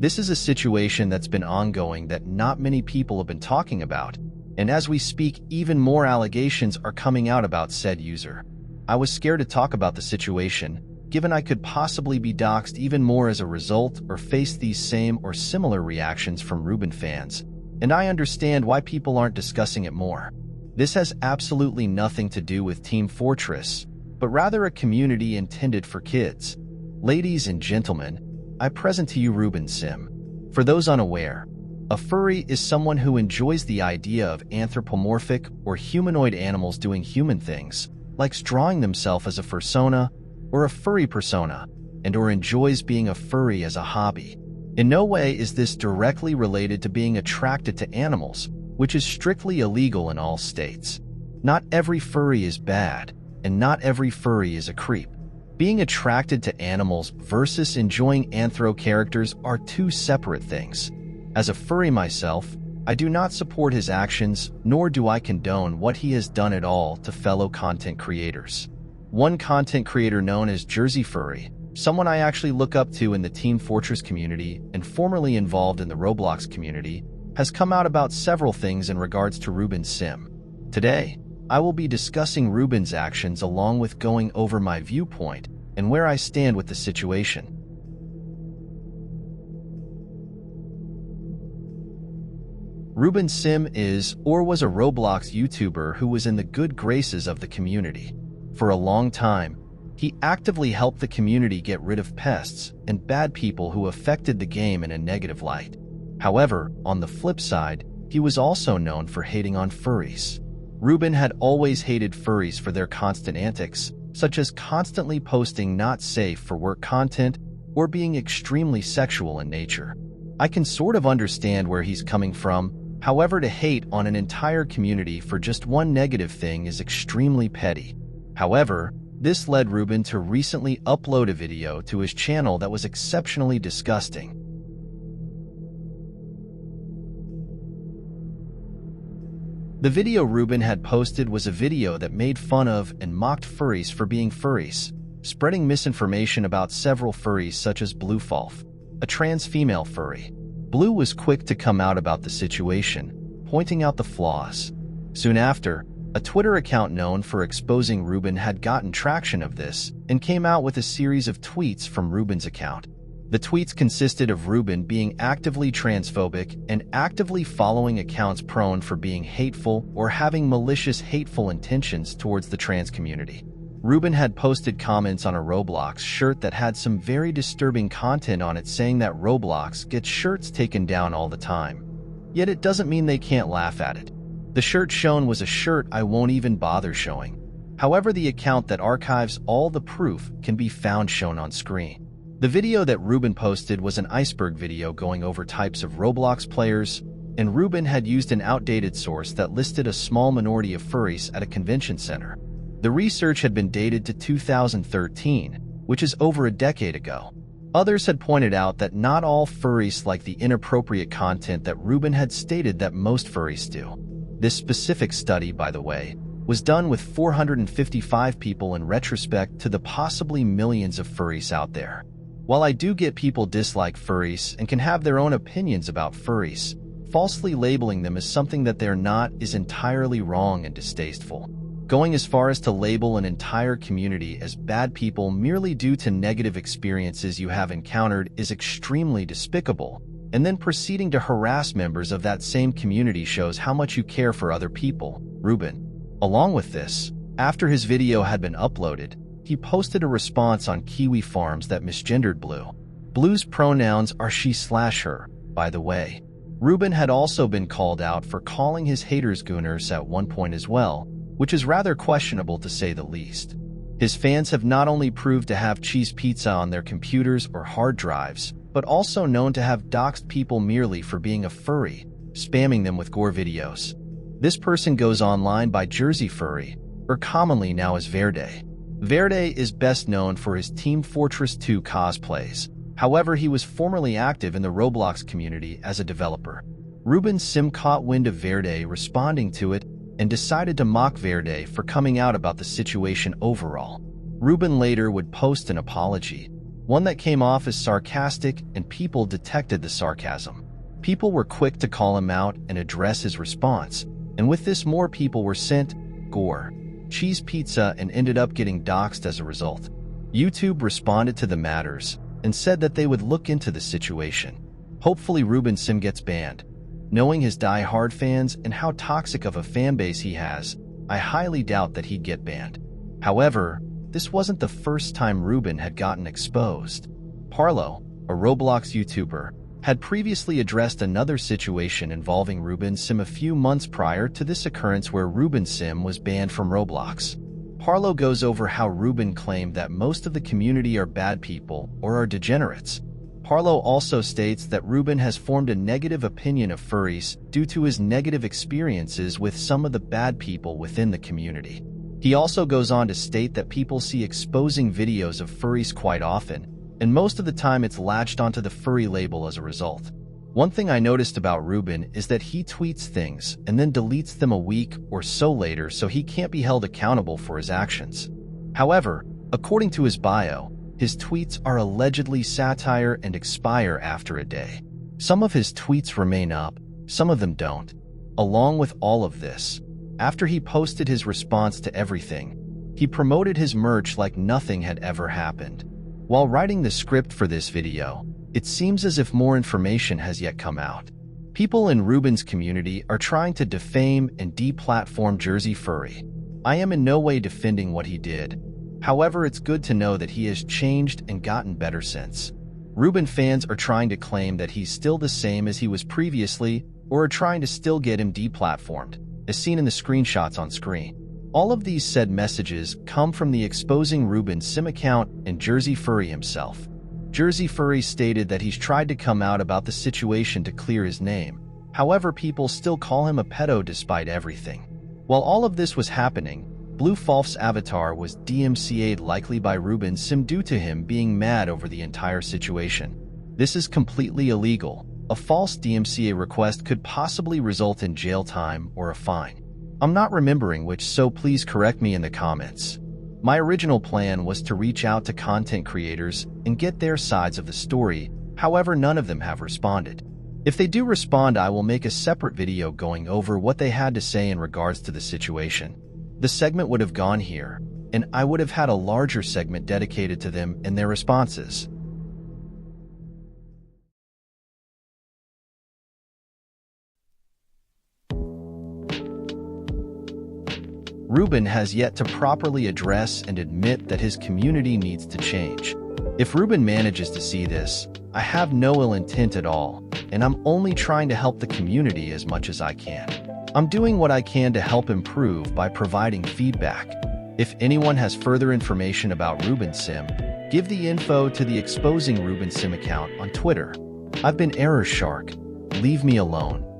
This is a situation that's been ongoing that not many people have been talking about, and as we speak, even more allegations are coming out about said user. I was scared to talk about the situation, given I could possibly be doxxed even more as a result or face these same or similar reactions from Ruben fans, and I understand why people aren't discussing it more. This has absolutely nothing to do with Team Fortress, but rather a community intended for kids. Ladies and gentlemen, I present to you Ruben Sim. For those unaware, a furry is someone who enjoys the idea of anthropomorphic or humanoid animals doing human things, likes drawing themselves as a fursona or a furry persona, and/or enjoys being a furry as a hobby. In no way is this directly related to being attracted to animals, which is strictly illegal in all states. Not every furry is bad, and not every furry is a creep. Being attracted to animals versus enjoying anthro characters are two separate things. As a furry myself, I do not support his actions, nor do I condone what he has done at all to fellow content creators. One content creator known as Jersey Furry, someone I actually look up to in the Team Fortress community and formerly involved in the Roblox community, has come out about several things in regards to Ruben Sim. Today, I will be discussing Ruben's actions along with going over my viewpoint and where I stand with the situation. Ruben Sim is, or was, a Roblox YouTuber who was in the good graces of the community. For a long time, he actively helped the community get rid of pests and bad people who affected the game in a negative light. However, on the flip side, he was also known for hating on furries. Ruben had always hated furries for their constant antics, such as constantly posting not safe for work content or being extremely sexual in nature. I can sort of understand where he's coming from. However, to hate on an entire community for just one negative thing is extremely petty. However, this led Ruben to recently upload a video to his channel that was exceptionally disgusting. The video Ruben had posted was a video that made fun of and mocked furries for being furries, spreading misinformation about several furries such as Bluefalf, a trans female furry. Blue was quick to come out about the situation, pointing out the flaws. Soon after, a Twitter account known for exposing Ruben had gotten traction of this and came out with a series of tweets from Ruben's account. The tweets consisted of Ruben being actively transphobic and actively following accounts prone for being hateful or having malicious hateful intentions towards the trans community. Ruben had posted comments on a Roblox shirt that had some very disturbing content on it, saying that Roblox gets shirts taken down all the time. Yet it doesn't mean they can't laugh at it. The shirt shown was a shirt I won't even bother showing. However, the account that archives all the proof can be found shown on screen. The video that Ruben posted was an iceberg video going over types of Roblox players, and Ruben had used an outdated source that listed a small minority of furries at a convention center. The research had been dated to 2013, which is over a decade ago. Others had pointed out that not all furries like the inappropriate content that Ruben had stated that most furries do. This specific study, by the way, was done with 455 people in retrospect to the possibly millions of furries out there. While I do get people dislike furries and can have their own opinions about furries, falsely labeling them as something that they're not is entirely wrong and distasteful. Going as far as to label an entire community as bad people merely due to negative experiences you have encountered is extremely despicable, and then proceeding to harass members of that same community shows how much you care for other people. Ruben. Along with this, after his video had been uploaded, he posted a response on Kiwi Farms that misgendered Blue. Blue's pronouns are she/her, by the way. Ruben had also been called out for calling his haters gooners at one point as well, which is rather questionable to say the least. His fans have not only proved to have cheese pizza on their computers or hard drives, but also known to have doxed people merely for being a furry, spamming them with gore videos. This person goes online by Jersey Furry, or commonly now as Verde. Verde is best known for his Team Fortress 2 cosplays. However, he was formerly active in the Roblox community as a developer. Ruben Sim caught wind of Verde responding to it and decided to mock Verde for coming out about the situation overall. Ruben later would post an apology, one that came off as sarcastic, and people detected the sarcasm. People were quick to call him out and address his response, and with this more people were sent gore, cheese pizza, and ended up getting doxxed as a result. YouTube responded to the matters and said that they would look into the situation. Hopefully Ruben Sim gets banned. Knowing his die-hard fans and how toxic of a fanbase he has, I highly doubt that he'd get banned. However, this wasn't the first time Ruben had gotten exposed. Parlo, a Roblox YouTuber, had previously addressed another situation involving Ruben Sim a few months prior to this occurrence where Ruben Sim was banned from Roblox. Parlo goes over how Ruben claimed that most of the community are bad people or are degenerates. Parlo also states that Ruben has formed a negative opinion of furries due to his negative experiences with some of the bad people within the community. He also goes on to state that people see exposing videos of furries quite often, and most of the time it's latched onto the furry label as a result. One thing I noticed about Ruben is that he tweets things and then deletes them a week or so later, so he can't be held accountable for his actions. However, according to his bio, his tweets are allegedly satire and expire after a day. Some of his tweets remain up, some of them don't. Along with all of this, after he posted his response to everything, he promoted his merch like nothing had ever happened. While writing the script for this video, it seems as if more information has yet come out. People in Ruben's community are trying to defame and deplatform Jersey Furry. I am in no way defending what he did. However, it's good to know that he has changed and gotten better since. Ruben fans are trying to claim that he's still the same as he was previously, or are trying to still get him deplatformed, as seen in the screenshots on screen. All of these said messages come from the Exposing Ruben Sim account and Jersey Furry himself. Jersey Furry stated that he's tried to come out about the situation to clear his name. However, people still call him a pedo despite everything. While all of this was happening, Blue Falf's avatar was DMCA'd likely by Ruben Sim due to him being mad over the entire situation. This is completely illegal. A false DMCA request could possibly result in jail time or a fine. I'm not remembering which, so please correct me in the comments. My original plan was to reach out to content creators and get their sides of the story, however none of them have responded. If they do respond, I will make a separate video going over what they had to say in regards to the situation. The segment would have gone here, and I would have had a larger segment dedicated to them and their responses. Ruben has yet to properly address and admit that his community needs to change. If Ruben manages to see this, I have no ill intent at all, and I'm only trying to help the community as much as I can. I'm doing what I can to help improve by providing feedback. If anyone has further information about Ruben Sim, give the info to the Exposing Ruben Sim account on Twitter. I've been Error Shark. Leave me alone.